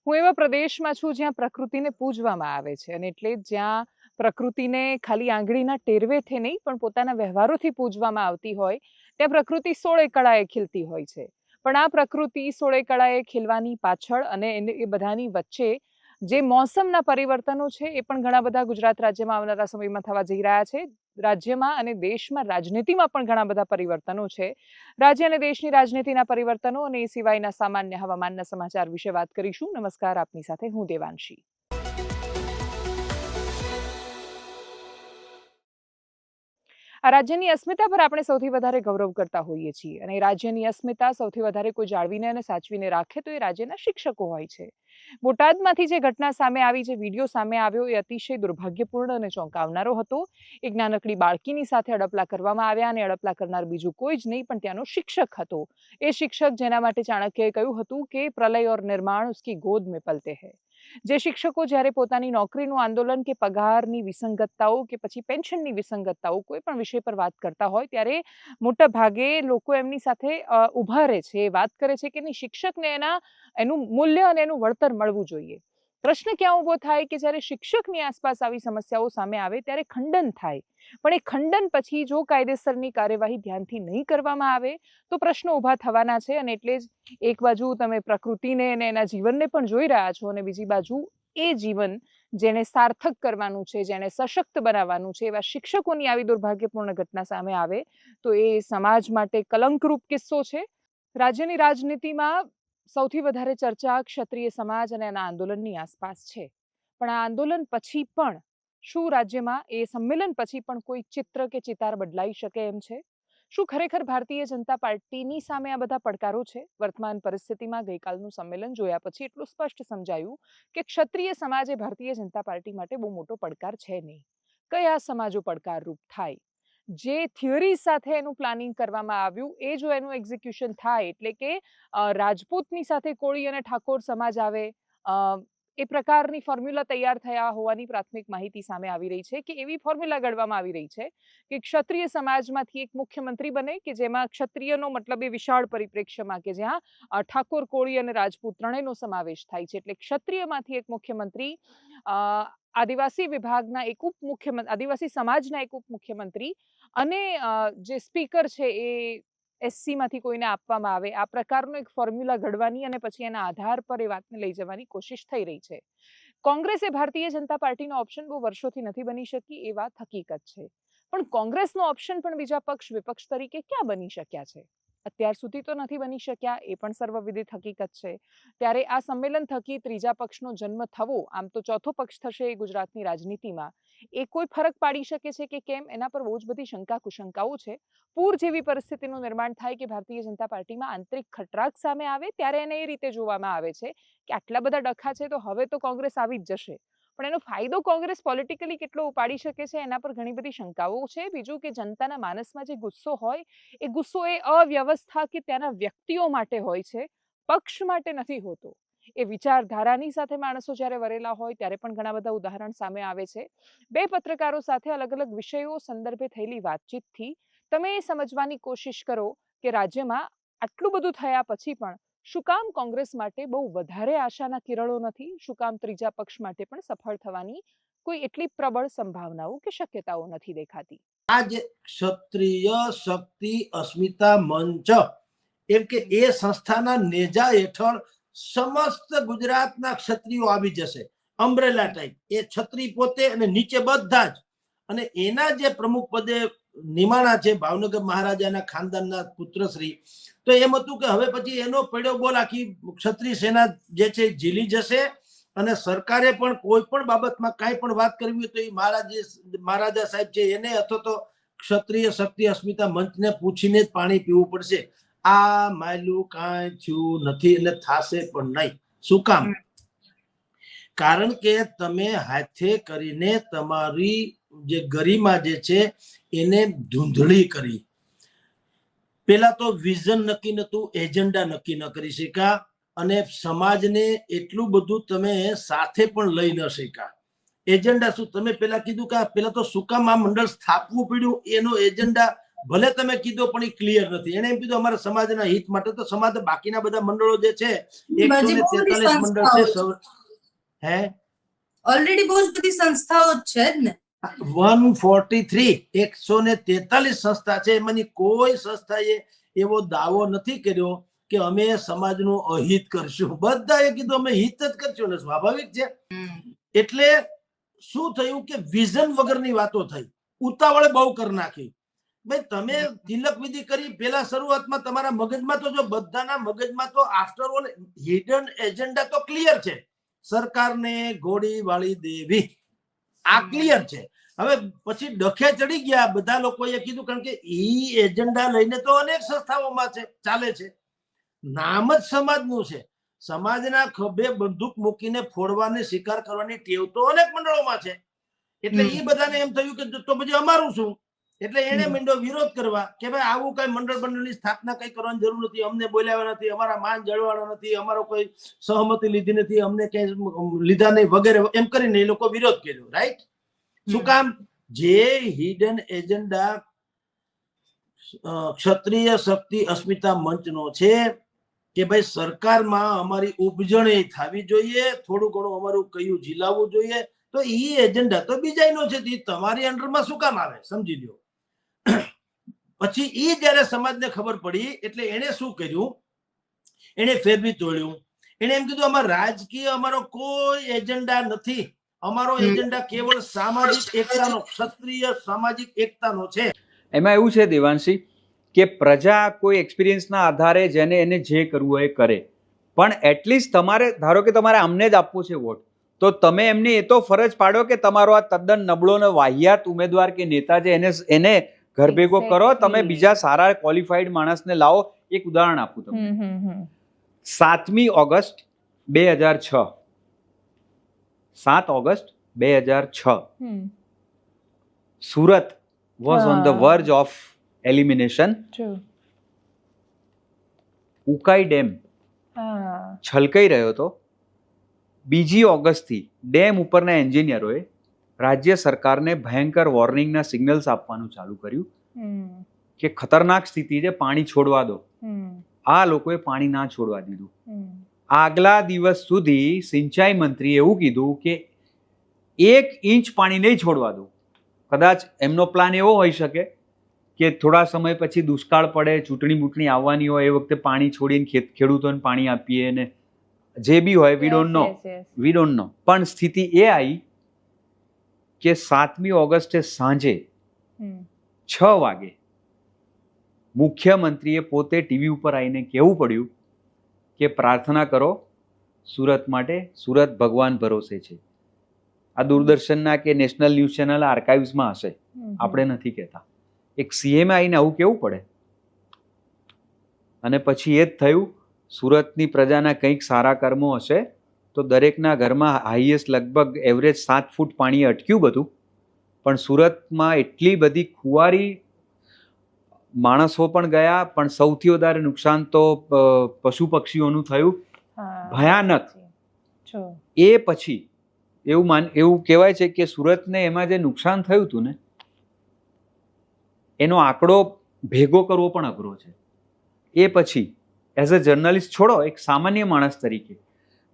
હું એવા પ્રદેશમાં છું જ્યાં પ્રકૃતિને પૂજવામાં આવે છે અને એટલે જ જ્યાં પ્રકૃતિને ખાલી આંગળીના ટેરવેથી નહીં પણ પોતાના વ્યવહારોથી પૂજવામાં આવતી હોય ત્યાં પ્રકૃતિ સોળે કળાએ ખીલતી હોય છે. પણ આ પ્રકૃતિ સોળે કળાએ ખીલવાની પાછળ અને એ બધાની વચ્ચે જે મોસમના પરિવર્તનો છે એ પણ ઘણા બધા ગુજરાત રાજ્યમાં આવનારા સમયમાં થવા જઈ રહ્યા છે. રાજ્યમાં અને દેશમાં રાજનીતિમાં પણ ઘણા બધા પરિવર્તનો છે. રાજ્ય અને દેશની રાજનીતિના પરિવર્તનો અને એ સિવાયના સામાન્ય હવામાનના સમાચાર વિશે વાત કરીશું. નમસ્કાર, આપની સાથે હું દેવાંશી. આ રાજ્યની અસ્મિતા પર આપણે સૌથી વધારે ગૌરવ કરતા હોઈએ છીએ અને રાજ્યની અસ્મિતા સૌથી વધારે કોઈ જાળવીને અને સાચવીને રાખે તો એ રાજ્યના શિક્ષકો હોય છે. બોટાદમાંથી જે ઘટના સામે આવી, જે વિડીયો સામે આવ્યો, એ અતિશય દુર્ભાગ્યપૂર્ણ અને ચોંકાવનારો હતો. એક નાનકડી બાળકીની સાથે અડપલા કરવામાં આવ્યા અને અડપલા કરનાર બીજું કોઈ જ નહીં પણ ત્યાંનો શિક્ષક હતો. એ શિક્ષક જેના માટે ચાણક્યએ કહ્યું હતું કે પ્રલય ઓર નિર્માણ ઉસકી ગોદ મેં પલતે હૈ. જે શિક્ષકો જ્યારે પોતાની નોકરીનું આંદોલન કે પગારની વિસંગતતાઓ કે પછી પેન્શનની વિસંગતતાઓ કોઈ પણ વિષય પર વાત કરતા હોય ત્યારે મોટા ભાગે લોકો એમની સાથે ઊભા રહે છે, વાત કરે છે કે નહીં, શિક્ષકને એનું મૂલ્ય અને એનું વળતર મળવું જોઈએ. પ્રશ્ન ક્યાં ઊભો થાય કે જ્યારે શિક્ષકની આસપાસ આવી સમસ્યાઓ સામે આવે ત્યારે ખંડન થાય, પણ એ ખંડન પછી જો કાયદેસરની કાર્યવાહી ધ્યાનથી નહીં કરવામાં આવે તો પ્રશ્નો ઊભા થવાના છે. અને એટલે જ એક બાજુ તમે પ્રકૃતિને અને એના જીવનને પણ જોઈ રહ્યા છો અને બીજી બાજુ એ જીવન જેને સાર્થક કરવાનું છે, જેને સશક્ત બનાવવાનું છે, એવા શિક્ષકોની આવી દુર્ભાગ્યપૂર્ણ ઘટના સામે આવે તો એ સમાજ માટે કલંકરૂપ કિસ્સો છે. રાજ્યની રાજનીતિમાં સૌથી વધારે ચર્ચા ક્ષત્રિય સમાજ અને એના આંદોલનની આસપાસ છે. પણ આ આંદોલન પછી પણ શું રાજ્યમાં એ સંમેલન પછી પણ કોઈ ચિત્ર કે ચિતાર બદલાઈ શકે એમ છે? શું ખરેખર ભારતીય જનતા પાર્ટીની સામે આ બધા પડકારો છે? વર્તમાન પરિસ્થિતિમાં ગઈકાલનું સંમેલન જોયા પછી એટલું સ્પષ્ટ સમજાયું કે ક્ષત્રિય સમાજ એ ભારતીય જનતા પાર્ટી માટે બહુ મોટો પડકાર છે નહીં. કયા સમાજો પડકારરૂપ થાય? જે થિયરી સાથે એનું પ્લાનિંગ કરવામાં આવ્યું એ જો એનું એક્ઝિક્યુશન થાય, એટલે કે રાજપૂતની સાથે કોળી અને ઠાકોર સમાજ આવે, એ પ્રકારની ફોર્મ્યુલા તૈયાર થયા હોવાની પ્રાથમિક માહિતી સામે આવી રહી છે કે એવી ફોર્મ્યુલા ઘડવામાં આવી રહી છે કે ક્ષત્રિય સમાજમાંથી એક મુખ્યમંત્રી બને કે જેમાં ક્ષત્રિયનો મતલબ એ વિશાળ પરિપ્રેક્ષ્યમાં કે જ્યાં ઠાકોર, કોળી અને રાજપૂત ત્રણેયનો સમાવેશ થાય છે. એટલે ક્ષત્રિયમાંથી એક મુખ્યમંત્રી, આદિવાસી વિભાગના એક ઉપમુખ્યમંત્રી, આદિવાસી સમાજના એક ઉપમુખ્યમંત્રી અને જે સ્પીકર છે એ એસસીમાંથી કોઈને આપવામાં આવે, આ પ્રકારનો એક ફોર્મ્યુલા ઘડવાની અને પછી એના આધાર પર એ વાતને લઈ જવાની કોશિશ થઈ રહી છે. કોંગ્રેસ એ ભારતીય જનતા પાર્ટીનો ઓપ્શન બહુ વર્ષોથી નથી બની શકી, એ વાત હકીકત છે. પણ કોંગ્રેસનો ઓપ્શન પણ બીજા પક્ષ વિપક્ષ તરીકે ક્યાં બની શક્યા છે? અત્યાર સુધી તો નથી બની શક્યા, એ પણ સર્વવિદિત હકીકત છે. ત્યારે આ સંમેલન થકી ત્રીજા પક્ષનો જન્મ થવો, આમ તો ચોથો પક્ષ થશે ગુજરાતની રાજનીતિમાં, એ કોઈ ફરક પાડી શકે છે કે કેમ, એના પર બહુ જ બધી શંકા કુશંકાઓ છે. પૂર જેવી પરિસ્થિતિનું નિર્માણ થાય કે ભારતીય જનતા પાર્ટીમાં આંતરિક ખટરાક સામે આવે ત્યારે એને એ રીતે જોવામાં આવે છે કે આટલા બધા ડખા છે તો હવે તો કોંગ્રેસ આવી જ જશે. પણ એનો ફાયદો કોંગ્રેસ પોલિટિકલી કેટલો ઉપાડી શકે છે એના પર ઘણી બધી શંકાઓ છે. બીજું કે જનતાના માનસમાં જે ગુસ્સો હોય એ ગુસ્સો એ અવ્યવસ્થા કે ત્યાંના વ્યક્તિઓ માટે હોય છે, પક્ષ માટે નથી હોતો. એ વિચારધારાની સાથે માણસો જ્યારે વરેલા હોય ત્યારે પણ ઘણા બધા ઉદાહરણ સામે આવે છે. બે પત્રકારો સાથે અલગ અલગ વિષયો સંદર્ભે થયેલી વાતચીતથી તમે એ સમજવાની કોશિશ કરો કે રાજ્યમાં આટલું બધું થયા પછી પણ શું કામ કોંગ્રેસ માટે બહુ વધારે આશાના કિરણો નથી? શું કામ ત્રીજા પક્ષ માટે પણ સફળ થવાની કોઈ એટલી પ્રબળ સંભાવનાઓ કે શક્યતાઓ નથી દેખાતી? આ જે ક્ષત્રિય શક્તિ અસ્મિતા મંચ એમ કે એ સંસ્થાના નેજા હેઠળ સમસ્ત ગુજરાતના ક્ષત્રિયો આવી જશે, અમ્બ્રેલા ટાઈપ. એ ક્ષત્રિય પોતે અને નીચે બધા જ, અને એના જે પ્રમુખ પદે નિમાણા છે ભાવનગર મહારાજાના ખાનદાનના પુત્રશ્રી, તો એમ હતું કે હવે પછી એનો પડ્યો બોલ આખી ક્ષત્રિય સેના જે છે ઝીલી જશે અને સરકારે પણ કોઈ પણ બાબતમાં કાંઈ પણ વાત કરવી હોય તો એ મહારાજા સાહેબ છે એને અથવા તો ક્ષત્રિય શક્તિ અસ્મિતા મંચને પૂછીને જ પાણી પીવું પડશે. આ માયલું કાંઈ થયું નથી અને થાશે પણ નહીં. શું કામ? કારણ કે તમે હાથે કરીને તમારી જે ગરિમા જે છે એને ધૂંધળી કરી. પેલા તો વિઝન નક્કી નતું, એજન્ડા નક્કી ન કરી શક્યા અને સમાજને એટલું બધું તમે સાથે પણ લઈ ન શક્યા. એજન્ડા શું? તમે પેલા કીધું કે પેલા તો શું કામ આ મંડળ સ્થાપવું પડ્યું, એનો એજન્ડા ભલે તમે કીધું પણ એ ક્લિયર નથી. એને એમ કીધું અમારા સમાજના હિત માટે, તો સમાજ બાકીના બધા મંડળો જે છે 143 મંડળ છે. હે ઓલરેડી બહુ જ બધી સંસ્થાઓ જ છે જ ને. 143 સંસ્થા છે, એમાંની કોઈ સંસ્થાએ એવો દાવો નથી કર્યો કે અમે સમાજનું અહિત કરશું. બધાએ કીધું અમે હિત જ કરશું ને. સ્વાભાવિક છે. એટલે શું થયું કે વિઝન વગરની વાતો થઈ, ઉતાવળે બહુ કરી નાખી. ભાઈ તમે તિલક વિધિ કરી પેલા શરૂઆતમાં તમારા મગજમાં તો, જો બધાના મગજમાં તો આફ્ટર ઓલ હિડન એજન્ડા તો ક્લિયર છે. સરકારને ગોળી વાળી દેવી, આ ક્લિયર છે. હવે પછી ડખે ચડી ગયા બધા લોકોએ કીધું, કારણ કે ઈ એજન્ડા લઈને તો અનેક સંસ્થાઓમાં છે, ચાલે છે. નામ જ સમાજનું છે. સમાજના ખભે બંદૂક મૂકીને ફોડવાની, શિકાર કરવાની ટેવ તો અનેક મંડળોમાં છે. એટલે એ બધાને એમ થયું કે તો પછી અમારું શું? એટલે એને માંડ્યો વિરોધ કરવા કે ભાઈ આવું કઈ મંડળની સ્થાપના કઈ કરવાની જરૂર નથી, અમને બોલાવ્યા નથી, અમારા માન જળવાના નથી, અમારો કોઈ સહમતિ લીધી નથી, અમને કઈ લીધા નહીં વગેરે, એમ કરીને એ લોકો વિરોધ કર્યો. રાઈટ? શું કામ? જે હિડન એજન્ડા ક્ષત્રિય શક્તિ અસ્મિતા મંચનો છે કે ભાઈ સરકારમાં અમારી ઉપજણે થવી જોઈએ, થોડું ઘણું અમારું કયું ઝીલાવવું જોઈએ, તો ઈ એજન્ડા તો બીજાનો છે, તમારી અંડરમાં શું કામ આવે? સમજી લ્યો. પછી ઈ જયારે સમાજને ખબર પડી એટલે એને શું કર્યું? એને ફેરવી તોડ્યું. એને એમ કીધું અમારો રાજકીય અમારો કોઈ એજન્ડા નથી, અમારો એજન્ડા કેવળ સામાજિક એકતાનો, ક્ષત્રિય સામાજિક એકતાનો છે. એમાં એવું છે દેવાંશી કે પ્રજા કોઈ એક્સપિરિયન્સના આધારે જેને એને જે કરવું હોય એ કરે, પણ એટલીસ્ટ તમારે ધારો કે તમારે આમને જ આપવું છે વોટ, તો તમે એમને એ તો ફરજ પાડો કે તમારો આ તદ્દન નબળો ને વાહિયાત ઉમેદવાર કે નેતા છે એને ઘર ભેગો કરો. તમે બીજા સારા ક્વોલિફાઈડ માણસને લાવો. એક ઉદાહરણ આપું તમને. 7મી August 2006, 7 August 2006 Surat was on the verge of elimination. Ukai dam છલકાઈ રહ્યો હતો. 2 ઓગસ્ટથી ડેમ ઉપરના એન્જિનિયરોએ રાજ્ય સરકારને ભયંકર વોર્નિંગના સિગ્નલ્સ આપવાનું ચાલુ કર્યું કે ખતરનાક સ્થિતિ છે, પાણી છોડવા દો. આ લોકોએ પાણી ના છોડવા દીધું. આગલા દિવસ સુધી સિંચાઈ મંત્રીએ એવું કીધું કે 1 ઇંચ પાણી નહીં છોડવા દો. કદાચ એમનો પ્લાન એવો હોઈ શકે કે થોડા સમય પછી દુષ્કાળ પડે, ચૂંટણી આવવાની હોય, એ વખતે પાણી છોડીને ખેડૂતોને પાણી આપીએ ને જે બી હોય, વી ડોન્ટ નો. પણ સ્થિતિ એ આવી કે 7મી ઓગસ્ટે સાંજે 6 વાગે મુખ્યમંત્રીએ પોતે ટીવી ઉપર આવીને કહેવું પડ્યું કે પ્રાર્થના કરો સુરત માટે, સુરત ભગવાન ભરોસે છે. આ દૂરદર્શનના કે નેશનલ ન્યૂઝ ચેનલ આર્કાઇવ્સમાં હશે, આપણે નથી કહેતા. એક સીએમ આવીને આવું કેવું પડે? અને પછી એ જ થયું. સુરતની પ્રજાના કંઈક સારા કર્મો હશે તો દરેકના ઘરમાં હાઈએસ્ટ લગભગ એવરેજ 7 ફૂટ પાણી અટક્યું બધું. પણ સુરતમાં એટલી બધી ખુવારી, માણસો પણ ગયા, પણ સૌથી વધારે નુકસાન તો પશુ પક્ષીઓનું થયું, ભયાનક. એ પછી એવું કહેવાય છે કે સુરતને એમાં જે નુકસાન થયું હતું ને, એનો આંકડો ભેગો કરવો પણ અઘરો છે. એ પછી એઝ અ જર્નલિસ્ટ છોડો, એક સામાન્ય માણસ તરીકે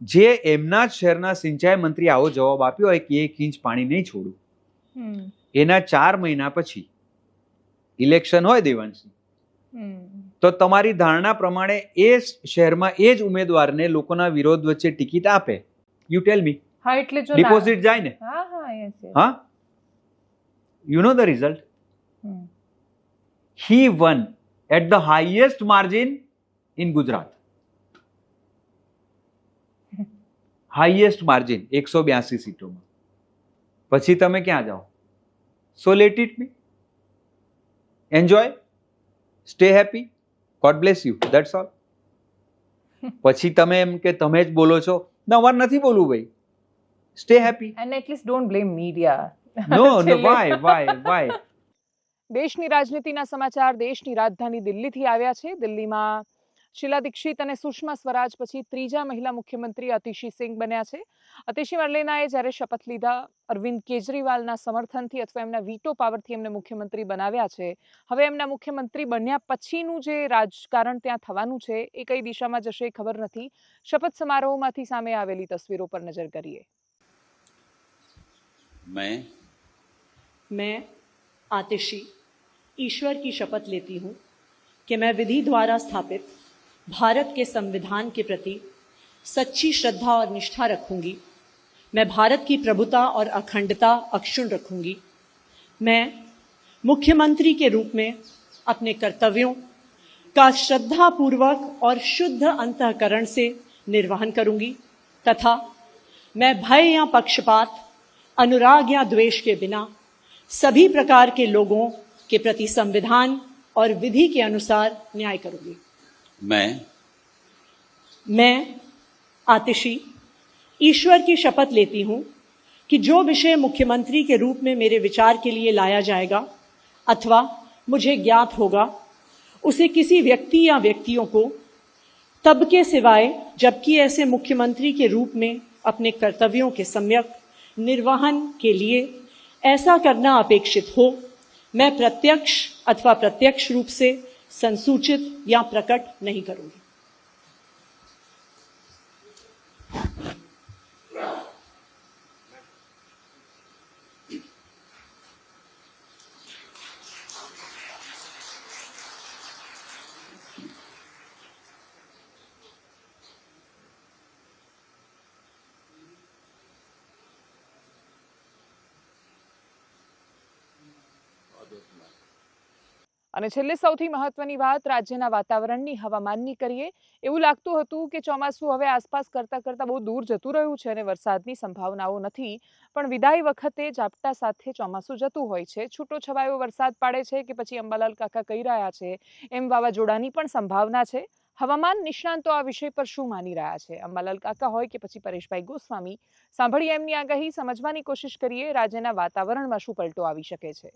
જે એમના જ શહેરના સિંચાઈ મંત્રી આવો જવાબ આપ્યો હોય કે 1 ઇંચ પાણી નહીં છોડું, એના 4 મહિના પછી ઇલેક્શન હોય દેવાંશી, તો તમારી ધારણા પ્રમાણે એ શહેરમાં એ જ ઉમેદવારને લોકોના વિરોધ વચ્ચે ટિકિટ આપે. યુ ટેલ મી. હા, એટલે જો ડિપોઝિટ જાય ને. હા, you know the result. He won at the highest margin in Gujarat. Highest margin 182 સીટોમાં. પછી તમે ક્યાં જાઓ? So let it be. Enjoy. Stay happy. God bless you. That's all. પછી તમે એમ કે તમે જ બોલો છો, ના અમારે નથી બોલવું ભાઈ. Stay happy. And at least don't blame media. No, why? દેશની રાજનીતિના સમાચાર દેશની રાજધાની દિલ્હીથી આવ્યા છે. દિલ્હીમાં શીલા દીક્ષિત અને સુષ્મા સ્વરાજ પછી ત્રીજા મહિલા મુખ્યમંત્રી અતિશી સિંહ બન્યા છે. અતિશી મર્લેનાએ જ્યારે શપથ લીધા, અરવિંદ કેજરીવાલના સમર્થનથી અથવા એમના વીટો પાવરથી એમને મુખ્યમંત્રી બનાવ્યા છે. હવે એમના મુખ્યમંત્રી બન્યા પછીનું જે રાજકારણ ત્યાં થવાનું છે એ કઈ દિશામાં જશે ખબર નથી. શપથ સમારોહમાંથી સામે આવેલી તસવીરો પર નજર કરીએ. मैं आतिशी ईश्वर की शपथ लेती हूँ कि मैं विधि द्वारा स्थापित भारत के संविधान के प्रति सच्ची श्रद्धा और निष्ठा रखूंगी. मैं भारत की प्रभुता और अखंडता अक्षुण्ण रखूंगी. मैं मुख्यमंत्री के रूप में अपने कर्तव्यों का श्रद्धापूर्वक और शुद्ध अंतःकरण से निर्वहन करूंगी तथा मैं भय या पक्षपात, अनुराग या द्वेष के बिना सभी प्रकार के लोगों के प्रति संविधान और विधि के अनुसार न्याय करूंगी. मैं आतिशी ईश्वर की शपथ लेती हूं कि जो विषय मुख्यमंत्री के रूप में मेरे विचार के लिए लाया जाएगा अथवा मुझे ज्ञात होगा, उसे किसी व्यक्ति या व्यक्तियों को तब के सिवाय जबकि ऐसे मुख्यमंत्री के रूप में अपने कर्तव्यों के सम्यक निर्वहन के लिए ऐसा करना अपेक्षित हो, मैं प्रत्यक्ष अथवा प्रत्यक्ष रूप से संसूचित या प्रकट नहीं करूंगी. અને છેલ્લે સૌથી મહત્વની વાત રાજ્યના વાતાવરણની, હવામાનની કરીએ. એવું લાગતું હતું કે ચોમાસું હવે આસપાસ કરતાં બહુ દૂર જતું રહ્યું છે અને વરસાદની સંભાવનાઓ નથી. પણ વિદાય વખતે ઝાપટા સાથે ચોમાસું જતું હોય છે. છૂટો છવાયો વરસાદ પાડે છે કે પછી અંબાલાલ કાકા કહી રહ્યા છે એમ વાવાઝોડાની પણ સંભાવના છે. હવામાન નિષ્ણાંતો આ વિષય પર શું માની રહ્યા છે? અંબાલાલ કાકા હોય કે પછી પરેશભાઈ ગોસ્વામી, સાંભળીએ એમની આગાહી, સમજવાની કોશિશ કરીએ રાજ્યના વાતાવરણમાં શું પલટો આવી શકે છે.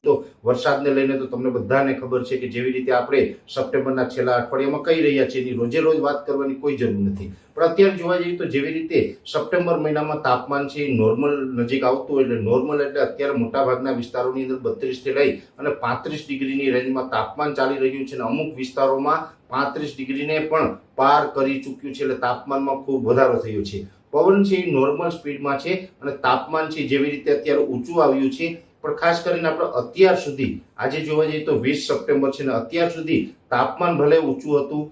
તો વરસાદને લઈને તો તમને બધાને ખબર છે કે જેવી રીતે આપણે સપ્ટેમ્બરના છેલ્લા અઠવાડિયામાં કહી રહ્યા છીએ, એની રોજે રોજ વાત કરવાની કોઈ જરૂર નથી. પણ અત્યારે જોવા જઈએ તો જેવી રીતે સપ્ટેમ્બર મહિનામાં તાપમાન છે નોર્મલ નજીક આવતું હોય, એટલે નોર્મલ એટલે અત્યારે મોટાભાગના વિસ્તારોની અંદર 32 થી લઈ અને 35 ડિગ્રીની રેન્જમાં તાપમાન ચાલી રહ્યું છે અને અમુક વિસ્તારોમાં 35 ડિગ્રીને પણ પાર કરી ચૂક્યું છે. એટલે તાપમાનમાં ખૂબ વધારો થયો છે. પવન છે નોર્મલ સ્પીડમાં છે અને તાપમાન છે જેવી રીતે અત્યારે ઊંચું આવ્યું છે. પણ ખાસ કરીને આપણે અત્યાર સુધી આજે જોવા જઈએ તો 20 સપ્ટેમ્બર છે ને અત્યાર સુધી તાપમાન ભલે ઊંચું હતું,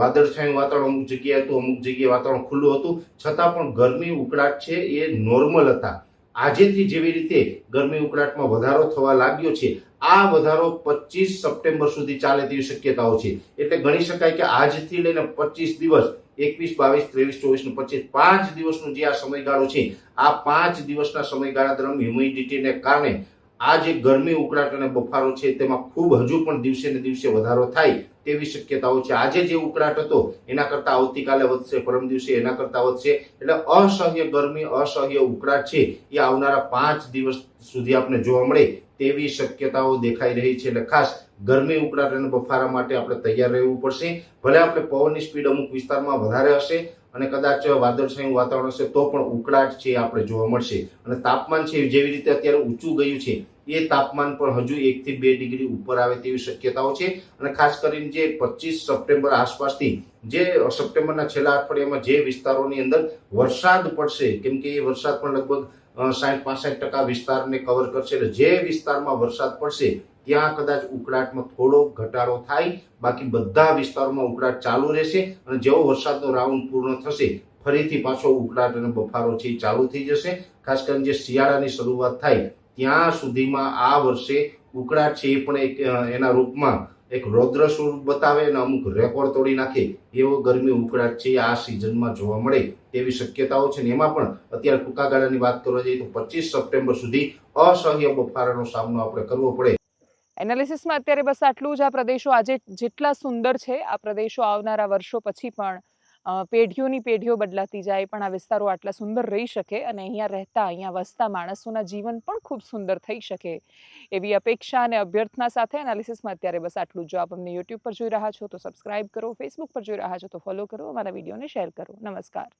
વાદળછાયું વાતાવરણ અમુક જગ્યાએ હતું, અમુક જગ્યાએ વાતાવરણ ખુલ્લું હતું, છતાં પણ ગરમી ઉકળાટ છે એ નોર્મલ હતા. આજેથી જેવી રીતે ગરમી ઉકળાટમાં વધારો થવા લાગ્યો છે, આ વધારો 25 સપ્ટેમ્બર સુધી ચાલે તેવી શક્યતાઓ છે. એટલે ગણી શકાય કે આજથી લઈને 25 દિવસ 21, 22, 23, 24 ને 25 5 દિવસનો જે આ સમયગાળો છે, આ 5 દિવસના સમયગાળા દરમિયાન હ્યુમિડિટીને કારણે આ જે ગરમી ઉકળાટ અને બફારો છે તેમાં ખૂબ હજુ પણ દિવસે ને દિવસે વધારો થાય તેવી શક્યતાઓ છે. આજે જે ઉકળાટ હતો એના કરતા આવતીકાલે વધશે, પરમ દિવસે એના કરતા વધશે. એટલે અસહ્ય ગરમી, અસહ્ય ઉકળાટ છે એ આવનારા 5 દિવસ સુધી આપણે જોવા મળે તેવી શક્યતાઓ દેખાઈ રહી છે. એટલે ખાસ ગરમી ઉકળાટ અને બફારા માટે આપણે તૈયાર રહેવું પડશે. ભલે આપણે પવનની સ્પીડ અમુક વિસ્તારમાં વધારે હશે અને કદાચ વાદળછાયું વાતાવરણ હશે તો પણ ઉકળાટ છે આપણે જોવા મળશે. અને તાપમાન છે જેવી રીતે અત્યારે ઊંચું ગયું છે એ તાપમાન પણ હજુ 1 થી 2 ડિગ્રી ઉપર આવે તેવી શક્યતાઓ છે. અને ખાસ કરીને જે 25 સપ્ટેમ્બર આસપાસથી જે સપ્ટેમ્બરના છેલ્લા અઠવાડિયામાં જે વિસ્તારોની અંદર વરસાદ પડશે, કેમ કે એ વરસાદ પણ લગભગ 60-65% વિસ્તારને કવર કરશે. એટલે જે વિસ્તારમાં વરસાદ પડશે ત્યાં કદાચ ઉકળાટમાં થોડો ઘટાડો થાય, બાકી બધા વિસ્તારોમાં ઉકળાટ ચાલુ રહેશે. અને જેવો વરસાદનો રાઉન્ડ પૂર્ણ થશે ફરીથી પાછો ઉકળાટ અને બફારો છે ચાલુ થઈ જશે. ખાસ કરીને જે શિયાળાની શરૂઆત થાય ત્યાં સુધીમાં આ વર્ષે ઉકળાટ છે એ પણ એક એના રૂપમાં એક રૌદ્ર સ્વરૂપ બતાવે અને અમુક રેકોર્ડ તોડી નાખે એવો ગરમી ઉકળાટ છે આ સિઝનમાં જોવા મળે તેવી શક્યતાઓ છે. ને એમાં પણ અત્યારે ટૂંકા ગાળાની વાત કરવા જઈએ તો 25 સપ્ટેમ્બર સુધી અસહ્ય બફારાનો સામનો આપણે કરવો પડે. એનાલિસિસમાં અત્યારે બસ આટલું જ. આ પ્રદેશો આજે જેટલા સુંદર છે, આ પ્રદેશો આવનારા વર્ષો પછી પણ પેઢીઓની પેઢીઓ બદલાતી જાય પણ આ વિસ્તારો આટલા સુંદર રહી શકે અને અહીંયા રહેતા અહીંયા વસતા માણસોના જીવન પણ ખૂબ સુંદર થઈ શકે એવી અપેક્ષા અને અભ્યર્થના સાથે એનાલિસિસમાં અત્યારે બસ આટલું. જો આપ અમને યુટ્યુબ પર જોઈ રહ્યા છો તો સબસ્ક્રાઇબ કરો, ફેસબુક પર જોઈ રહ્યા છો તો ફોલો કરો, અમારા વિડીયોને શેર કરો. નમસ્કાર.